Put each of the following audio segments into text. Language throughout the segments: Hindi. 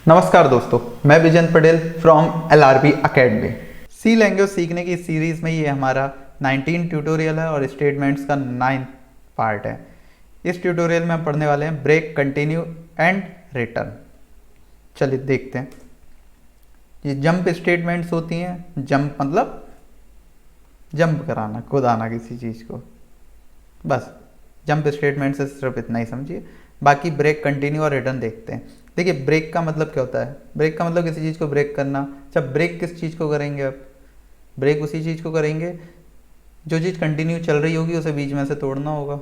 नमस्कार दोस्तों, मैं Vijendra Patel from LRB academy. C language सीखने की सीरीज़ में ये हमारा 19 ट्यूटोरियल है और स्टेटमेंट्स का 9th पार्ट है। इस ट्यूटोरियल में हम पढ़ने वाले हैं ब्रेक, कंटिन्यू एंड रिटर्न। चलिए देखते हैं। ये जंप स्टेटमेंट्स होती हैं। जंप मतलब जंप कराना, कूदाना किसी चीज़ को, बस जंप स्टेटमेंट से सिर्फ इतना ही समझिए। बाकी ब्रेक, कंटिन्यू और रिटर्न देखते हैं। देखिए, ब्रेक का मतलब क्या होता है। ब्रेक का मतलब किसी चीज़ को ब्रेक करना। जब ब्रेक किस चीज़ को करेंगे, आप ब्रेक उसी चीज़ को करेंगे जो चीज़ कंटिन्यू चल रही होगी, उसे बीच में से तोड़ना होगा,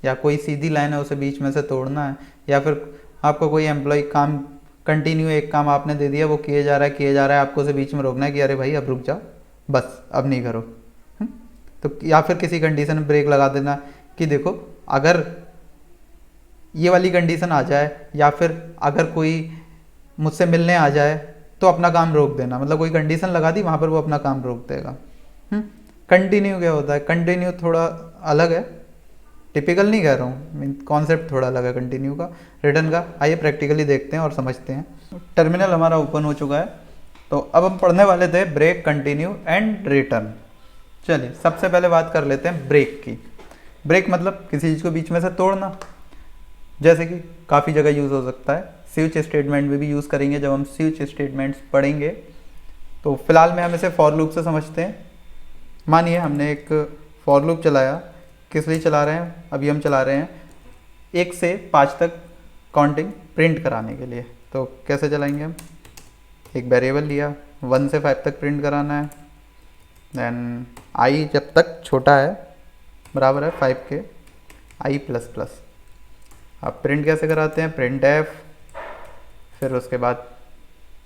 या कोई सीधी लाइन है उसे बीच में से तोड़ना है, या फिर आपको कोई एम्प्लॉय काम कंटिन्यू एक काम आपने दे दिया, वो किए जा रहा है, आपको उसे बीच में रोकना है कि अरे भाई अब रुक जाओ, बस अब नहीं करो। तो या फिर किसी कंडीशन में ब्रेक लगा देना कि देखो, अगर ये वाली कंडीशन आ जाए या फिर अगर कोई मुझसे मिलने आ जाए तो अपना काम रोक देना। मतलब कोई कंडीशन लगा दी, वहाँ पर वो अपना काम रोक देगा। कंटिन्यू क्या होता है? कंटिन्यू थोड़ा अलग है, टिपिकल नहीं कह रहा हूँ, मीन कॉन्सेप्ट थोड़ा अलग है कंटिन्यू का, रिटर्न का। आइए प्रैक्टिकली देखते हैं और समझते हैं। टर्मिनल हमारा ओपन हो चुका है, तो अब हम पढ़ने वाले थे ब्रेक, कंटिन्यू एंड रिटर्न। चलिए सबसे पहले बात कर लेते हैं ब्रेक की। ब्रेक मतलब किसी चीज़ को बीच में से तोड़ना, जैसे कि काफ़ी जगह यूज़ हो सकता है। स्विच स्टेटमेंट में भी यूज़ करेंगे जब हम स्विच स्टेटमेंट्स पढ़ेंगे। तो फिलहाल में हम इसे फॉर लूप से समझते हैं। मानिए हमने एक फॉर लूप चलाया, किस लिए चला रहे हैं? अभी हम चला रहे हैं 1 से 5 तक काउंटिंग प्रिंट कराने के लिए। तो कैसे चलाएंगे हम? एक वेरिएबल लिया, 1 से 5 तक प्रिंट कराना है। देन आई जब तक छोटा है बराबर है 5 के, आई प्लस प्लस। अब प्रिंट कैसे कराते हैं? प्रिंट एफ, फिर उसके बाद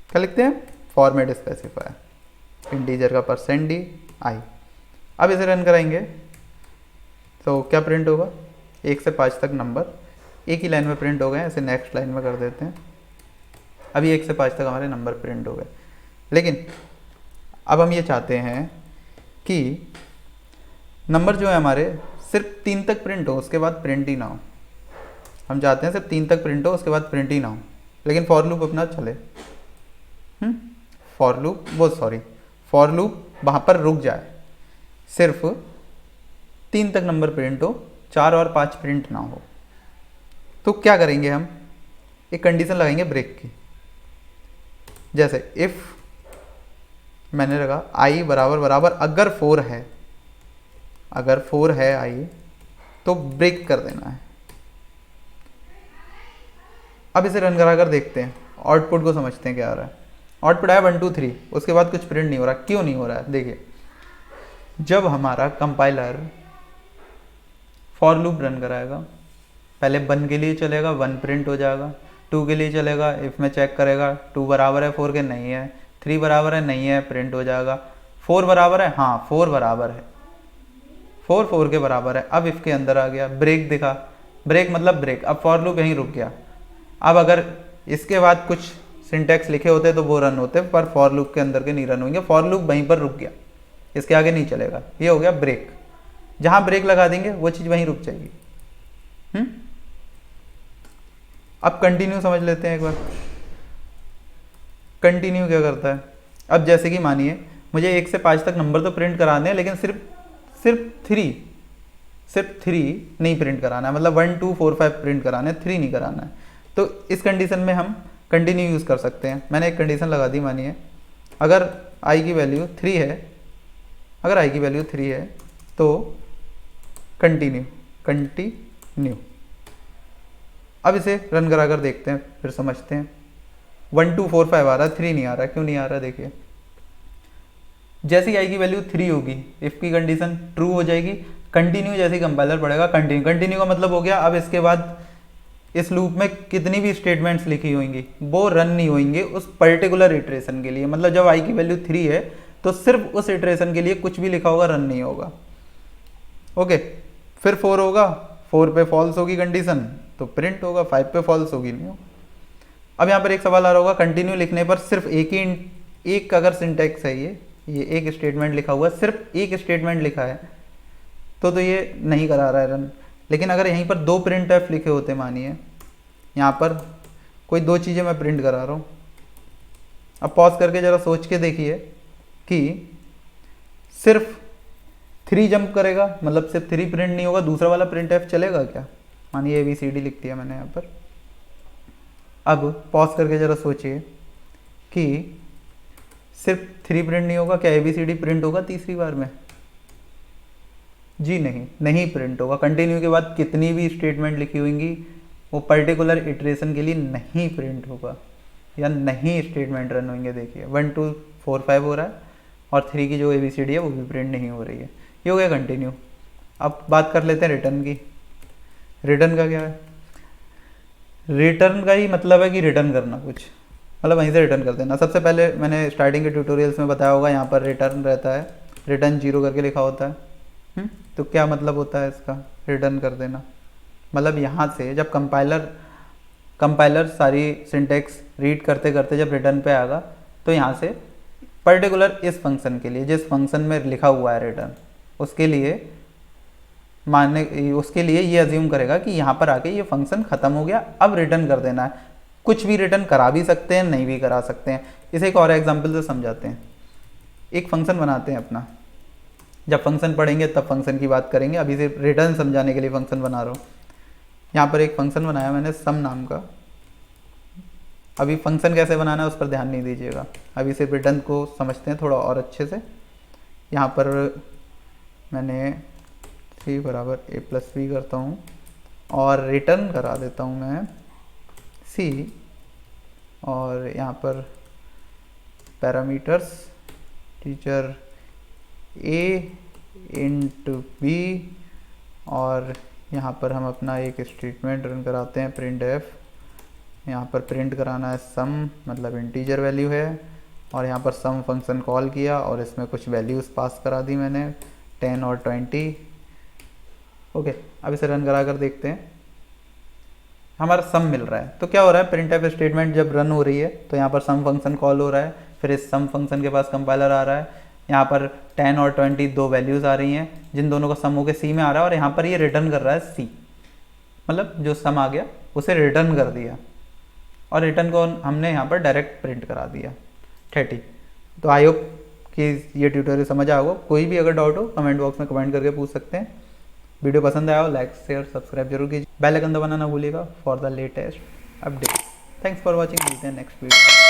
क्या लिखते हैं? फॉर्मेट स्पेसिफायर, इंटीजर का %d आई। अब इसे रन कराएंगे तो क्या प्रिंट होगा? 1 से 5 तक नंबर एक ही लाइन में प्रिंट हो गए। इसे नेक्स्ट लाइन में कर देते हैं। अभी 1 से 5 तक हमारे नंबर प्रिंट हो गए, लेकिन अब हम ये चाहते हैं कि नंबर जो है हमारे सिर्फ 3 तक प्रिंट हो, उसके बाद प्रिंट ही ना हो। हम चाहते हैं सिर्फ 3 तक प्रिंट हो, उसके बाद प्रिंट ही ना हो, लेकिन फॉर लूप अपना चले। फॉर लूप वहाँ पर रुक जाए, सिर्फ 3 तक नंबर प्रिंट हो, 4 और 5 प्रिंट ना हो। तो क्या करेंगे हम? एक कंडीशन लगाएंगे ब्रेक की। जैसे इफ़ मैंने लगा आई बराबर बराबर अगर 4 है, अगर 4 है आई, तो ब्रेक कर देना है। अब इसे रन करा कर देखते हैं, आउटपुट को समझते हैं क्या आ रहा है। आउटपुट आया 1 2 3, उसके बाद कुछ प्रिंट नहीं हो रहा। क्यों नहीं हो रहा है? देखिए, जब हमारा कंपाइलर फॉर लूप रन कराएगा, पहले 1 के लिए चलेगा, 1 प्रिंट हो जाएगा। 2 के लिए चलेगा, इफ़ में चेक करेगा 2 बराबर है 4 के, नहीं है। 3 बराबर है, नहीं है, प्रिंट हो जाएगा। 4 बराबर है, हाँ 4 बराबर है, 4 के बराबर है। अब इफ़ के अंदर आ गया, ब्रेक दिखा, ब्रेक मतलब ब्रेक। अब फॉर लूप यहीं रुक गया। अब अगर इसके बाद कुछ सिंटैक्स लिखे होते तो वो रन होते, पर फॉर लूप के अंदर के नहीं रन होंगे। फॉर लूप वहीं पर रुक गया, इसके आगे नहीं चलेगा। ये हो गया ब्रेक। जहां ब्रेक लगा देंगे वो चीज़ वहीं रुक जाएगी। अब कंटिन्यू समझ लेते हैं एक बार। कंटिन्यू क्या करता है? अब जैसे कि मानिए मुझे 1 से 5 तक नंबर तो प्रिंट कराने हैं, लेकिन सिर्फ 3 नहीं प्रिंट कराना है। मतलब 1 2 4 5 प्रिंट कराना है, 3 नहीं कराना है। तो इस कंडीशन में हम कंटिन्यू यूज़ कर सकते हैं। मैंने एक कंडीशन लगा दी, मानिए अगर आई की वैल्यू 3 है, अगर आई की वैल्यू 3 है तो कंटिन्यू। अब इसे रन करा कर देखते हैं, फिर समझते हैं। 1 2 4 5 आ रहा है, 3 नहीं आ रहा है। क्यों नहीं आ रहा है? देखिए, जैसे ही आई की वैल्यू 3 होगी, इफ़ की कंडीशन ट्रू हो जाएगी। कंटिन्यू जैसे ही कंपाइलर पड़ेगा, कंटिन्यू का मतलब हो गया अब इसके बाद इस लूप में कितनी भी स्टेटमेंट्स लिखी होंगी वो रन नहीं होंगे उस पर्टिकुलर इटरेशन के लिए। मतलब जब आई की वैल्यू 3 है तो सिर्फ उस इटरेशन के लिए कुछ भी लिखा होगा रन नहीं होगा। ओके, फिर 4 होगा, 4 पे फॉल्स होगी कंडीशन तो प्रिंट होगा, 5 पे फॉल्स होगी नहीं होगा। अब यहाँ पर एक सवाल आ रहा होगा, कंटिन्यू लिखने पर सिर्फ एक अगर सिंटैक्स है, ये एक स्टेटमेंट लिखा हुआ है, सिर्फ एक स्टेटमेंट लिखा है, तो ये नहीं करा रहा है रन। लेकिन अगर यहीं पर 2 प्रिंट एफ लिखे होते, मानिए यहाँ पर कोई दो चीज़ें मैं प्रिंट करा रहा हूँ। अब पॉज करके ज़रा सोच के देखिए कि सिर्फ 3 जंप करेगा, मतलब सिर्फ 3 प्रिंट नहीं होगा, दूसरा वाला प्रिंट एफ चलेगा क्या? मानिए ABCD लिख दिया मैंने यहाँ पर। अब पॉज करके ज़रा सोचिए कि सिर्फ 3 प्रिंट नहीं होगा, क्या ABCD प्रिंट होगा तीसरी बार में? जी नहीं प्रिंट होगा। कंटिन्यू के बाद कितनी भी स्टेटमेंट लिखी होंगी वो पर्टिकुलर इटरेशन के लिए नहीं प्रिंट होगा या नहीं स्टेटमेंट रन होंगे। देखिए 1 2 4 5 हो रहा है और 3 की जो ABCD है वो भी प्रिंट नहीं हो रही है। ये हो गया कंटिन्यू। अब बात कर लेते हैं रिटर्न की। रिटर्न का क्या है? रिटर्न का ही मतलब है कि रिटर्न करना कुछ, मतलब वहीं से रिटर्न कर देना। सबसे पहले मैंने स्टार्टिंग के ट्यूटोरियल्स में बताया होगा, यहाँ पर रिटर्न रहता है, रिटर्न 0 करके लिखा होता है। तो क्या मतलब होता है इसका? रिटर्न कर देना। मतलब यहाँ से जब कंपाइलर सारी सिंटेक्स रीड करते करते जब रिटर्न पे आएगा तो यहाँ से पर्टिकुलर इस फंक्शन के लिए, जिस फंक्शन में लिखा हुआ है रिटर्न, उसके लिए ये अज्यूम करेगा कि यहाँ पर आके ये फंक्शन ख़त्म हो गया, अब रिटर्न कर देना है। कुछ भी रिटर्न करा भी सकते हैं, नहीं भी करा सकते हैं। इसे एक और एग्जांपल से समझाते हैं। एक फंक्शन बनाते हैं अपना, जब फंक्शन पढ़ेंगे तब फंक्शन की बात करेंगे, अभी सिर्फ रिटर्न समझाने के लिए फंक्शन बना रहा हूँ। यहाँ पर एक फंक्शन बनाया मैंने सम नाम का। अभी फंक्शन कैसे बनाना है उस पर ध्यान नहीं दीजिएगा, अभी सिर्फ रिटर्न को समझते हैं थोड़ा और अच्छे से। यहाँ पर मैंने c बराबर a+b करता हूँ और रिटर्न करा देता हूँ मैं c, और यहाँ पर parameters teacher a into b, और यहाँ पर हम अपना एक स्टेटमेंट रन कराते हैं प्रिंट एफ। यहाँ पर प्रिंट कराना है सम, मतलब इंटीजर वैल्यू है, और यहाँ पर सम फंक्शन कॉल किया और इसमें कुछ वैल्यूज़ पास करा दी मैंने 10 और 20। ओके, अब इसे रन करा कर देखते हैं, हमारा सम मिल रहा है। तो क्या हो रहा है, प्रिंट एफ स्टेटमेंट जब रन हो रही है तो यहाँ पर सम फंक्शन कॉल हो रहा है, फिर इस सम फंक्शन के पास कंपाइलर आ रहा है, यहाँ पर 10 और 20 दो वैल्यूज़ आ रही हैं जिन दोनों का सम होकर सी में आ रहा है, और यहाँ पर ये रिटर्न कर रहा है सी, मतलब जो सम आ गया उसे रिटर्न कर दिया, और रिटर्न को हमने यहाँ पर डायरेक्ट प्रिंट करा दिया 30। तो आई होप कि ये ट्यूटोरियल समझ आया होगा। कोई भी अगर डाउट हो कमेंट बॉक्स में कमेंट करके पूछ सकते हैं। वीडियो पसंद आया हो लाइक शेयर सब्सक्राइब जरूर कीजिए, बेल आइकन दबाना ना भूलिएगा for the latest update. Thanks for watching, मिलते हैं नेक्स्ट वीडियो।